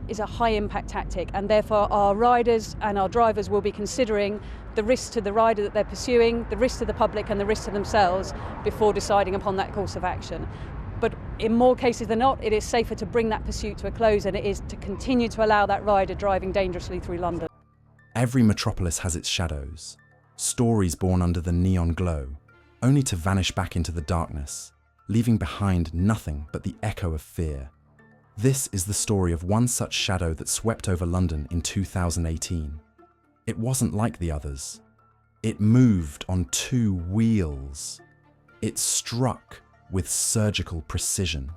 is a high-impact tactic, and therefore our riders and our drivers will be considering the risk to the rider that they're pursuing, the risk to the public and the risk to themselves before deciding upon that course of action. But in more cases than not, it is safer to bring that pursuit to a close than it is to continue to allow that rider driving dangerously through London. Every metropolis has its shadows, stories born under the neon glow, only to vanish back into the darkness, leaving behind nothing but the echo of fear. This is the story of one such shadow that swept over London in 2018. It wasn't like the others. It moved on two wheels. It struck with surgical precision.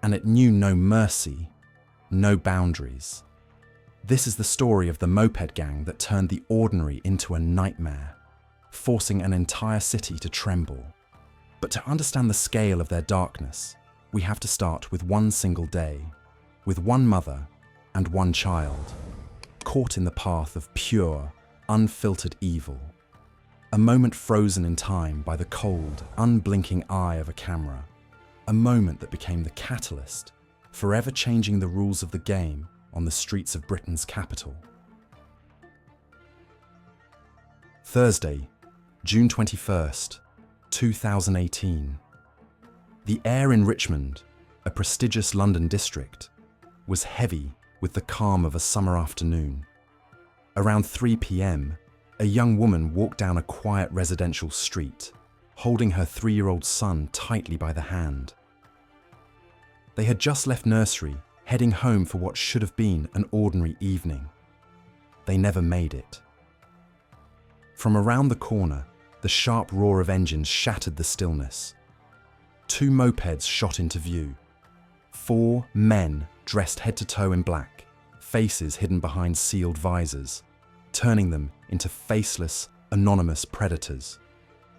And it knew no mercy, no boundaries. This is the story of the Moped gang that turned the ordinary into a nightmare, forcing an entire city to tremble. But to understand the scale of their darkness, we have to start with one single day, with one mother and one child, caught in the path of pure, unfiltered evil. A moment frozen in time by the cold, unblinking eye of a camera. A moment that became the catalyst, forever changing the rules of the game on the streets of Britain's capital. Thursday, June 21st, 2018. The air in Richmond, a prestigious London district, was heavy with the calm of a summer afternoon. Around 3 p.m, a young woman walked down a quiet residential street, holding her 3-year-old son tightly by the hand. They had just left nursery, heading home for what should have been an ordinary evening. They never made it. From around the corner, the sharp roar of engines shattered the stillness. 2 mopeds shot into view. 4 men dressed head to toe in black, faces hidden behind sealed visors, turning them into faceless, anonymous predators.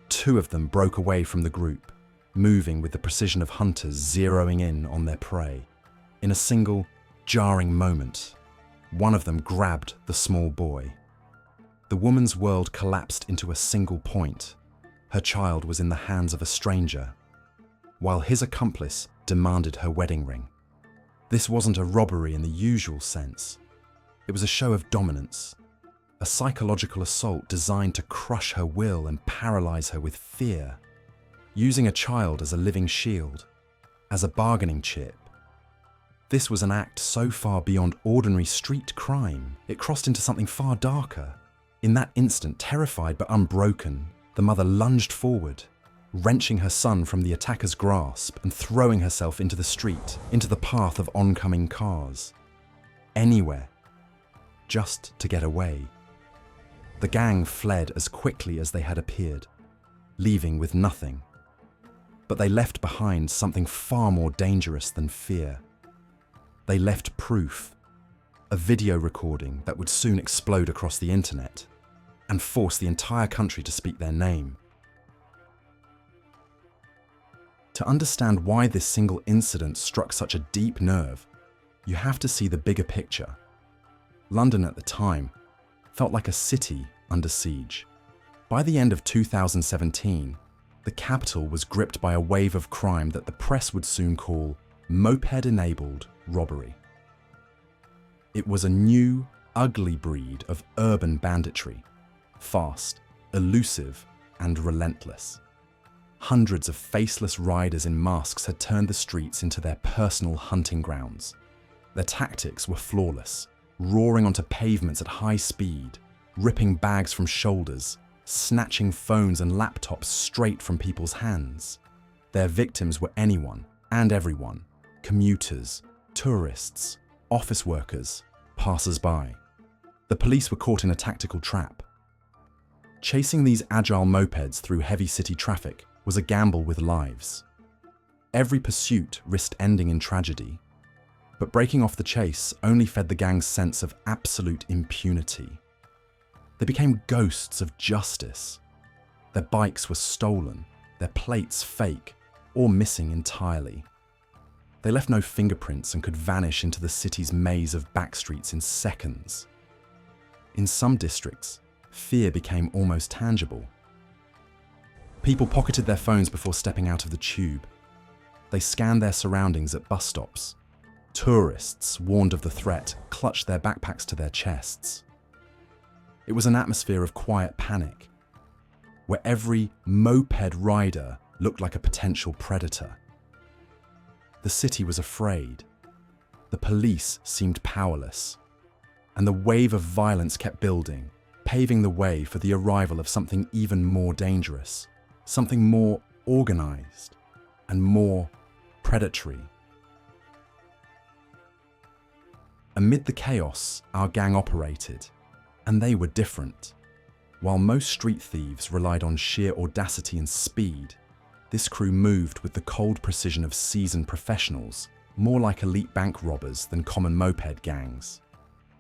2 of them broke away from the group, moving with the precision of hunters zeroing in on their prey. In a single, jarring moment, one of them grabbed the small boy. The woman's world collapsed into a single point. Her child was in the hands of a stranger, while his accomplice demanded her wedding ring. This wasn't a robbery in the usual sense. It was a show of dominance, a psychological assault designed to crush her will and paralyze her with fear, using a child as a living shield, as a bargaining chip. This was an act so far beyond ordinary street crime, it crossed into something far darker. In that instant, terrified but unbroken, the mother lunged forward, wrenching her son from the attacker's grasp and throwing herself into the street, into the path of oncoming cars. Anywhere, just to get away. The gang fled as quickly as they had appeared, leaving with nothing. But they left behind something far more dangerous than fear. They left proof, a video recording that would soon explode across the internet and force the entire country to speak their name. To understand why this single incident struck such a deep nerve, you have to see the bigger picture. London at the time felt like a city under siege. By the end of 2017, the capital was gripped by a wave of crime that the press would soon call moped-enabled robbery. It was a new, ugly breed of urban banditry, fast, elusive, and relentless. Hundreds of faceless riders in masks had turned the streets into their personal hunting grounds. Their tactics were flawless, roaring onto pavements at high speed, ripping bags from shoulders, snatching phones and laptops straight from people's hands. Their victims were anyone and everyone, commuters, tourists, office workers, passers-by. The police were caught in a tactical trap. Chasing these agile mopeds through heavy city traffic was a gamble with lives. Every pursuit risked ending in tragedy, but breaking off the chase only fed the gang's sense of absolute impunity. They became ghosts of justice. Their bikes were stolen, their plates fake, or missing entirely. They left no fingerprints and could vanish into the city's maze of backstreets in seconds. In some districts, fear became almost tangible. People pocketed their phones before stepping out of the tube. They scanned their surroundings at bus stops, Tourists, warned of the threat, clutched their backpacks to their chests. It was an atmosphere of quiet panic, where every moped rider looked like a potential predator. The city was afraid. The police seemed powerless. And the wave of violence kept building, paving the way for the arrival of something even more dangerous, something more organized and more predatory. Amid the chaos, our gang operated, and they were different. While most street thieves relied on sheer audacity and speed, this crew moved with the cold precision of seasoned professionals, more like elite bank robbers than common moped gangs.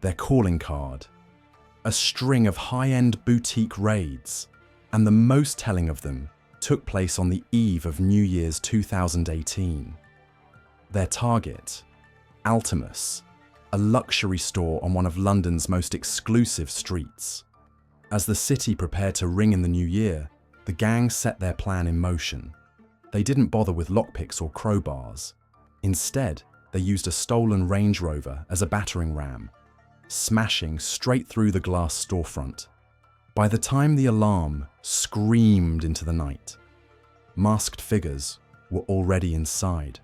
Their calling card, a string of high-end boutique raids, and the most telling of them took place on the eve of New Year's 2018. Their target, Altimus, a luxury store on one of London's most exclusive streets. As the city prepared to ring in the new year, the gang set their plan in motion. They didn't bother with lockpicks or crowbars. Instead, they used a stolen Range Rover as a battering ram, smashing straight through the glass storefront. By the time the alarm screamed into the night, masked figures were already inside.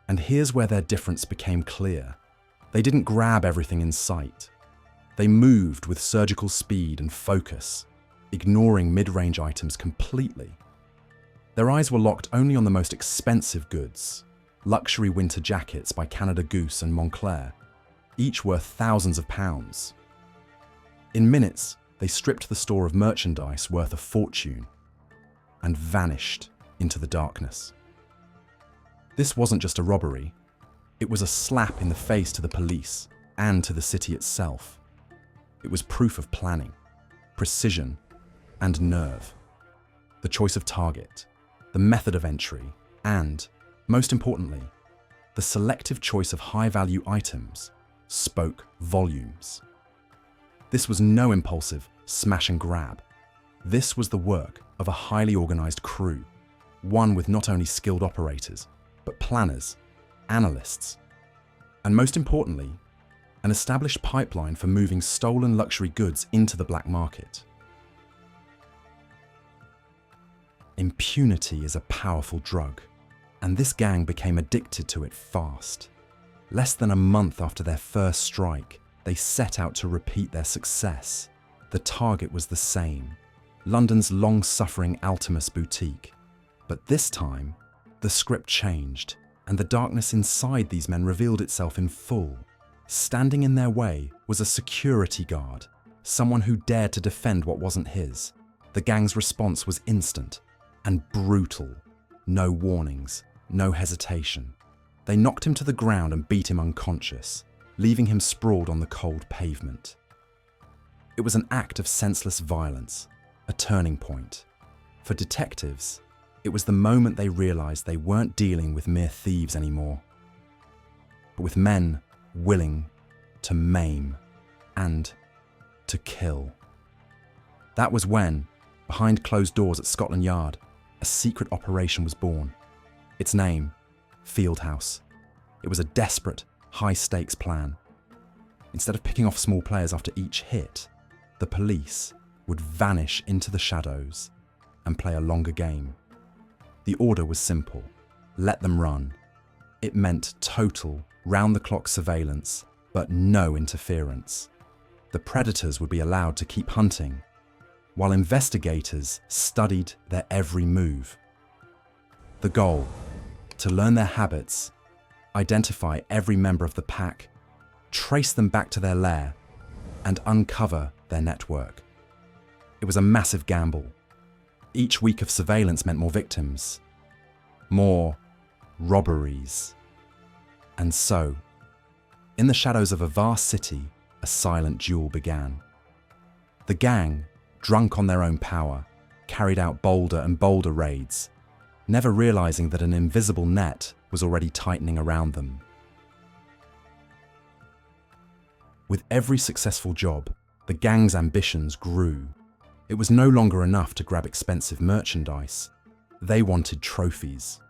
And here's where their difference became clear. They didn't grab everything in sight. They moved with surgical speed and focus, ignoring mid-range items completely. Their eyes were locked only on the most expensive goods, luxury winter jackets by Canada Goose and Montclair, each worth thousands of pounds. In minutes, they stripped the store of merchandise worth a fortune and vanished into the darkness. This wasn't just a robbery. It was a slap in the face to the police and to the city itself. It was proof of planning, precision, and nerve. The choice of target, the method of entry, and, most importantly, the selective choice of high-value items spoke volumes. This was no impulsive smash and grab. This was the work of a highly organized crew, one with not only skilled operators, but planners, analysts, and most importantly, an established pipeline for moving stolen luxury goods into the black market. Impunity is a powerful drug, and this gang became addicted to it fast. Less than a month after their first strike, they set out to repeat their success. The target was the same, London's long-suffering Altimus boutique. But this time, the script changed, and the darkness inside these men revealed itself in full. Standing in their way was a security guard, someone who dared to defend what wasn't his. The gang's response was instant and brutal. No warnings, no hesitation. They knocked him to the ground and beat him unconscious, leaving him sprawled on the cold pavement. It was an act of senseless violence, a turning point. For detectives, it was the moment they realized they weren't dealing with mere thieves anymore, but with men willing to maim and to kill. That was when, behind closed doors at Scotland Yard, a secret operation was born. Its name, Fieldhouse. It was a desperate, high-stakes plan. Instead of picking off small players after each hit, the police would vanish into the shadows and play a longer game. The order was simple: let them run. It meant total, round-the-clock surveillance, but no interference. The predators would be allowed to keep hunting, while investigators studied their every move. The goal: to learn their habits, identify every member of the pack, trace them back to their lair, and uncover their network. It was a massive gamble. Each week of surveillance meant more victims, more robberies. And so, in the shadows of a vast city, a silent duel began. The gang, drunk on their own power, carried out bolder and bolder raids, never realizing that an invisible net was already tightening around them. With every successful job, the gang's ambitions grew. It was no longer enough to grab expensive merchandise. They wanted trophies.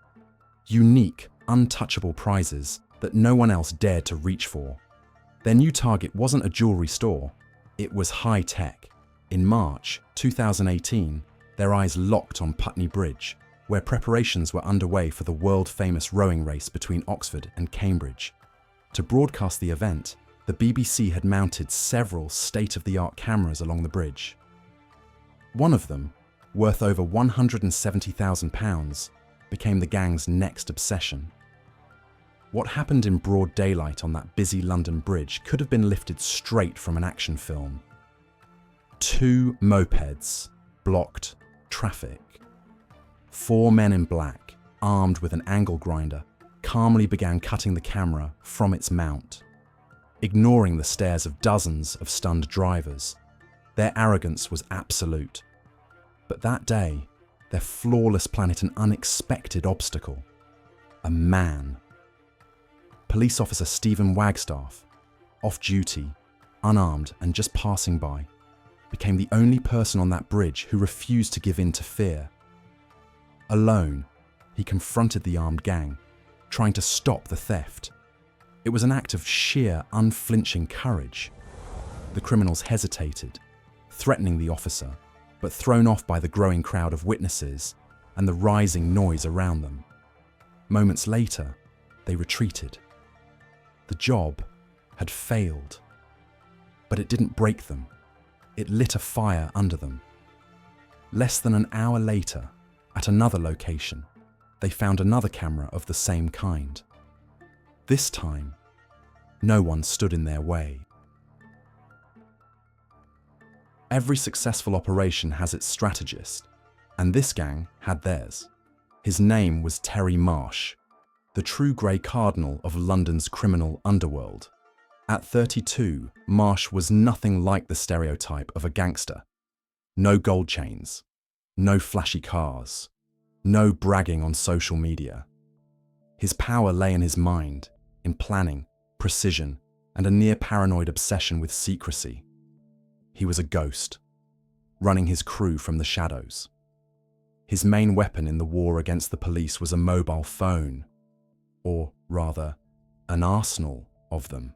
Unique, untouchable prizes that no one else dared to reach for. Their new target wasn't a jewelry store, it was high tech. In March 2018, their eyes locked on Putney Bridge, where preparations were underway for the world-famous rowing race between Oxford and Cambridge. To broadcast the event, the BBC had mounted several state-of-the-art cameras along the bridge. One of them, worth over £170,000, became the gang's next obsession. What happened in broad daylight on that busy London bridge could have been lifted straight from an action film. 2 mopeds blocked traffic. 4 men in black, armed with an angle grinder, calmly began cutting the camera from its mount, ignoring the stares of dozens of stunned drivers. Their arrogance was absolute. But that day, their flawless plan hit an unexpected obstacle. A man. Police officer Stephen Wagstaff, off duty, unarmed and just passing by, became the only person on that bridge who refused to give in to fear. Alone, he confronted the armed gang, trying to stop the theft. It was an act of sheer, unflinching courage. The criminals hesitated, threatening the officer, but thrown off by the growing crowd of witnesses and the rising noise around them. Moments later, they retreated. The job had failed. But it didn't break them. It lit a fire under them. Less than an hour later, at another location, they found another camera of the same kind. This time, no one stood in their way. Every successful operation has its strategist, and this gang had theirs. His name was Terry Marsh, the true grey cardinal of London's criminal underworld. At 32, Marsh was nothing like the stereotype of a gangster. No gold chains, no flashy cars, no bragging on social media. His power lay in his mind, in planning, precision, and a near-paranoid obsession with secrecy. He was a ghost, running his crew from the shadows. His main weapon in the war against the police was a mobile phone, or rather, an arsenal of them.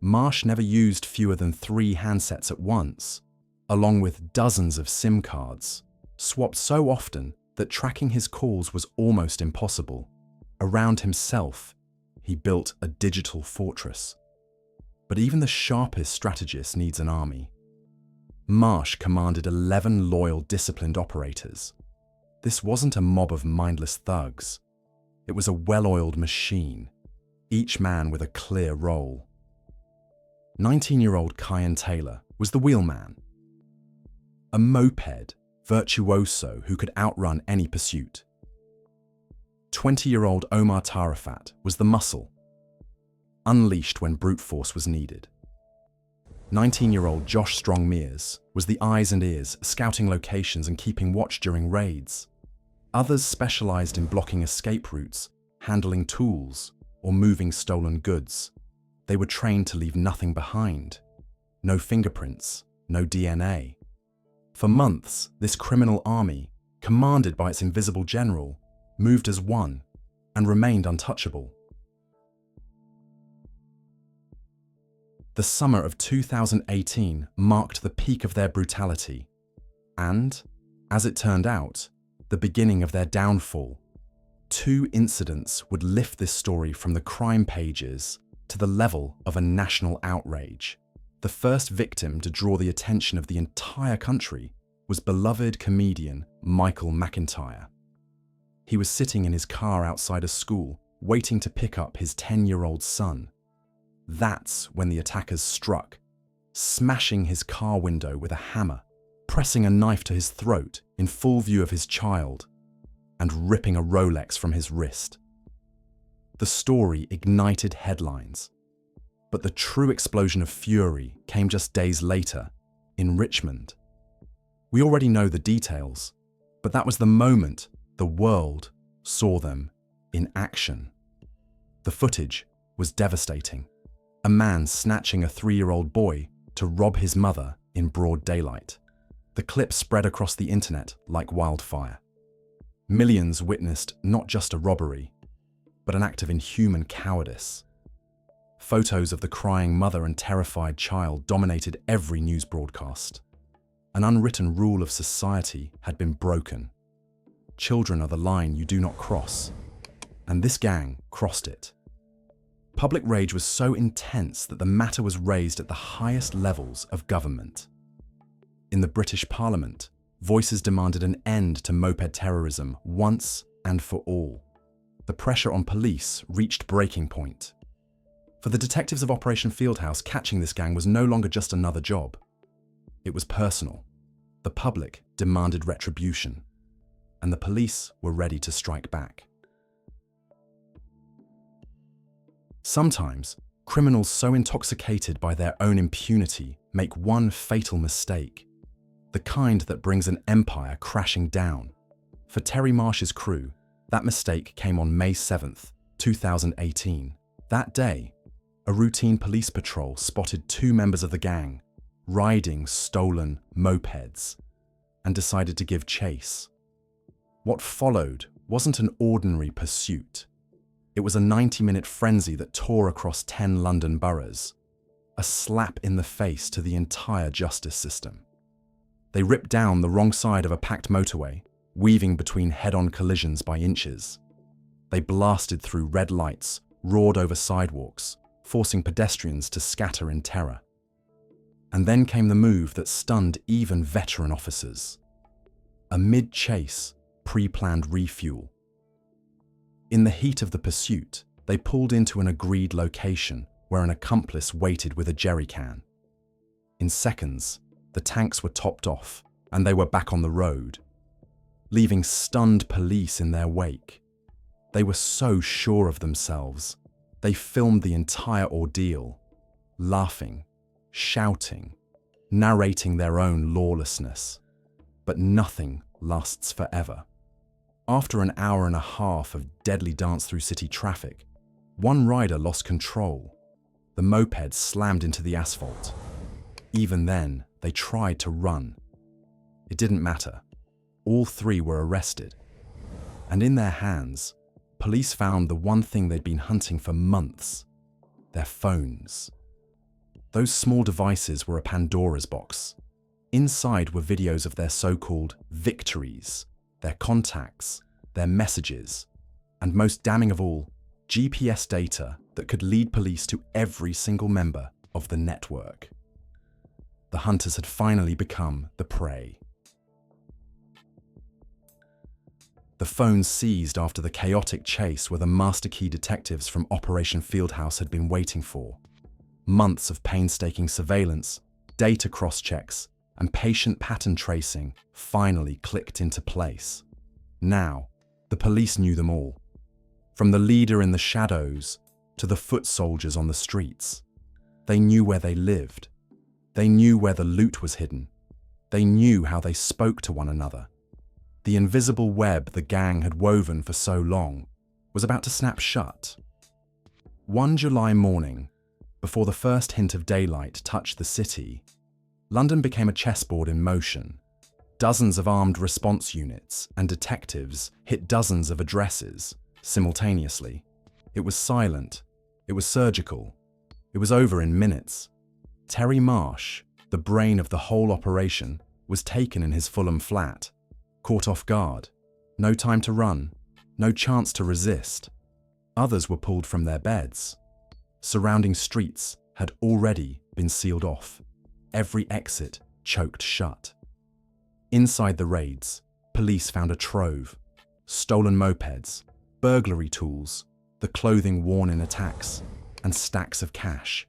Marsh never used fewer than 3 handsets at once, along with dozens of SIM cards, swapped so often that tracking his calls was almost impossible. Around himself, he built a digital fortress. But even the sharpest strategist needs an army. Marsh commanded 11 loyal, disciplined operators. This wasn't a mob of mindless thugs. It was a well-oiled machine, each man with a clear role. 19-year-old Kyan Taylor was the wheelman. A moped virtuoso who could outrun any pursuit. 20-year-old Omar Tarafat was the muscle, unleashed when brute force was needed. 19-year-old Josh Strong Mears was the eyes and ears, scouting locations and keeping watch during raids. Others specialized in blocking escape routes, handling tools, or moving stolen goods. They were trained to leave nothing behind. No fingerprints, no DNA. For months, this criminal army, commanded by its invisible general, moved as one and remained untouchable. The summer of 2018 marked the peak of their brutality, and, as it turned out, the beginning of their downfall. 2 incidents would lift this story from the crime pages to the level of a national outrage. The first victim to draw the attention of the entire country was beloved comedian Michael McIntyre. He was sitting in his car outside a school, waiting to pick up his 10-year-old son. That's when the attackers struck, smashing his car window with a hammer, pressing a knife to his throat in full view of his child, and ripping a Rolex from his wrist. The story ignited headlines, but the true explosion of fury came just days later, in Richmond. We already know the details, but that was the moment the world saw them in action. The footage was devastating. A man snatching a 3-year-old boy to rob his mother in broad daylight. The clip spread across the internet like wildfire. Millions witnessed not just a robbery, but an act of inhuman cowardice. Photos of the crying mother and terrified child dominated every news broadcast. An unwritten rule of society had been broken. Children are the line you do not cross, and this gang crossed it. Public rage was so intense that the matter was raised at the highest levels of government. In the British Parliament, voices demanded an end to moped terrorism once and for all. The pressure on police reached breaking point. For the detectives of Operation Fieldhouse, catching this gang was no longer just another job. It was personal. The public demanded retribution, and the police were ready to strike back. Sometimes, criminals so intoxicated by their own impunity make one fatal mistake, the kind that brings an empire crashing down. For Terry Marsh's crew, that mistake came on May 7th, 2018. That day, a routine police patrol spotted two members of the gang riding stolen mopeds and decided to give chase. What followed wasn't an ordinary pursuit. It was a 90-minute frenzy that tore across 10 London boroughs, a slap in the face to the entire justice system. They ripped down the wrong side of a packed motorway, weaving between head-on collisions by inches. They blasted through red lights, roared over sidewalks, forcing pedestrians to scatter in terror. And then came the move that stunned even veteran officers. A mid-chase, pre-planned refuel. In the heat of the pursuit, they pulled into an agreed location where an accomplice waited with a jerry can. In seconds, the tanks were topped off and they were back on the road, leaving stunned police in their wake. They were so sure of themselves. They filmed the entire ordeal, laughing, shouting, narrating their own lawlessness. But nothing lasts forever. After an hour and a half of deadly dance through city traffic, one rider lost control. The moped slammed into the asphalt. Even then, they tried to run. It didn't matter. All three were arrested. And in their hands, police found the one thing they'd been hunting for months: their phones. Those small devices were a Pandora's box. Inside were videos of their so-called victories, their contacts, their messages, and most damning of all, GPS data that could lead police to every single member of the network. The hunters had finally become the prey. The phones seized after the chaotic chase were the master key detectives from Operation Fieldhouse had been waiting for. Months of painstaking surveillance, data cross-checks, and patient pattern tracing finally clicked into place. Now, the police knew them all. From the leader in the shadows to the foot soldiers on the streets. They knew where they lived. They knew where the loot was hidden. They knew how they spoke to one another. The invisible web the gang had woven for so long was about to snap shut. One July morning, before the first hint of daylight touched the city, London became a chessboard in motion. Dozens of armed response units and detectives hit dozens of addresses simultaneously. It was silent. It was surgical. It was over in minutes. Terry Marsh, the brain of the whole operation, was taken in his Fulham flat, caught off guard. No time to run, no chance to resist. Others were pulled from their beds. Surrounding streets had already been sealed off, every exit choked shut. Inside the raids, police found a trove: stolen mopeds, burglary tools, the clothing worn in attacks, and stacks of cash.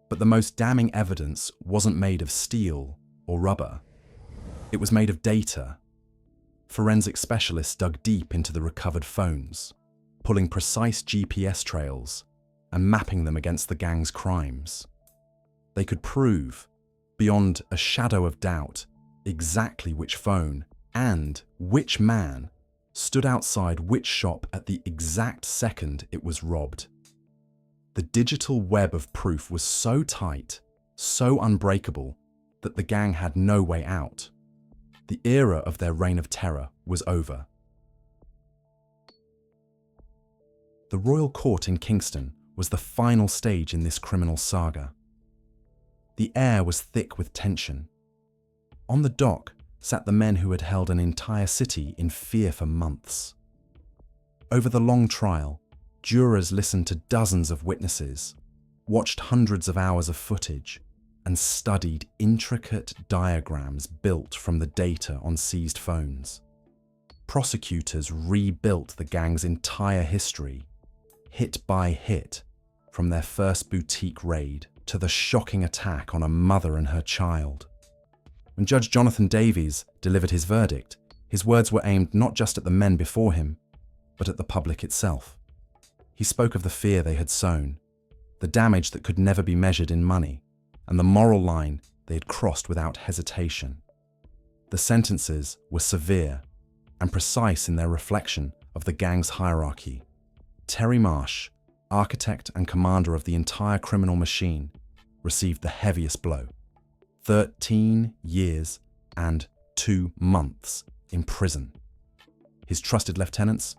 But the most damning evidence wasn't made of steel or rubber. It was made of data. Forensic specialists dug deep into the recovered phones, pulling precise GPS trails and mapping them against the gang's crimes. They could prove, beyond a shadow of doubt, exactly which phone and which man stood outside which shop at the exact second it was robbed. The digital web of proof was so tight, so unbreakable, that the gang had no way out. The era of their reign of terror was over. The Royal Court in Kingston was the final stage in this criminal saga. The air was thick with tension. On the dock sat the men who had held an entire city in fear for months. Over the long trial, jurors listened to dozens of witnesses, watched hundreds of hours of footage, and studied intricate diagrams built from the data on seized phones. Prosecutors rebuilt the gang's entire history, hit by hit, from their first boutique raid to the shocking attack on a mother and her child. When Judge Jonathan Davies delivered his verdict, his words were aimed not just at the men before him, but at the public itself. He spoke of the fear they had sown, the damage that could never be measured in money, and the moral line they had crossed without hesitation. The sentences were severe and precise in their reflection of the gang's hierarchy. Terry Marsh, architect and commander of the entire criminal machine, received the heaviest blow: 13 years and 2 months in prison. His trusted lieutenants,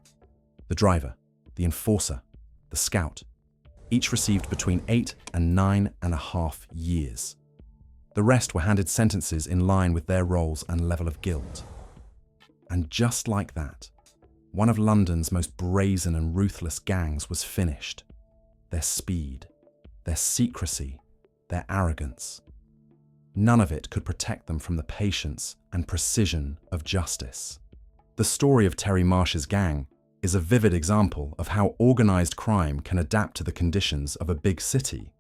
the driver, the enforcer, the scout, each received between 8 and 9.5 years. The rest were handed sentences in line with their roles and level of guilt. And just like that, one of London's most brazen and ruthless gangs was finished. Their speed, their secrecy, their arrogance. None of it could protect them from the patience and precision of justice. The story of Terry Marsh's gang is a vivid example of how organized crime can adapt to the conditions of a big city.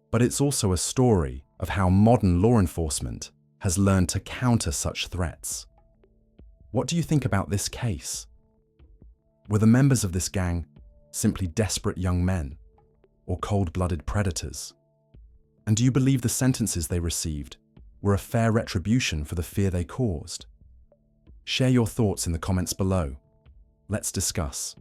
But it's also a story of how modern law enforcement has learned to counter such threats. What do you think about this case? Were the members of this gang simply desperate young men or cold-blooded predators? And do you believe the sentences they received were a fair retribution for the fear they caused? Share your thoughts in the comments below. Let's discuss.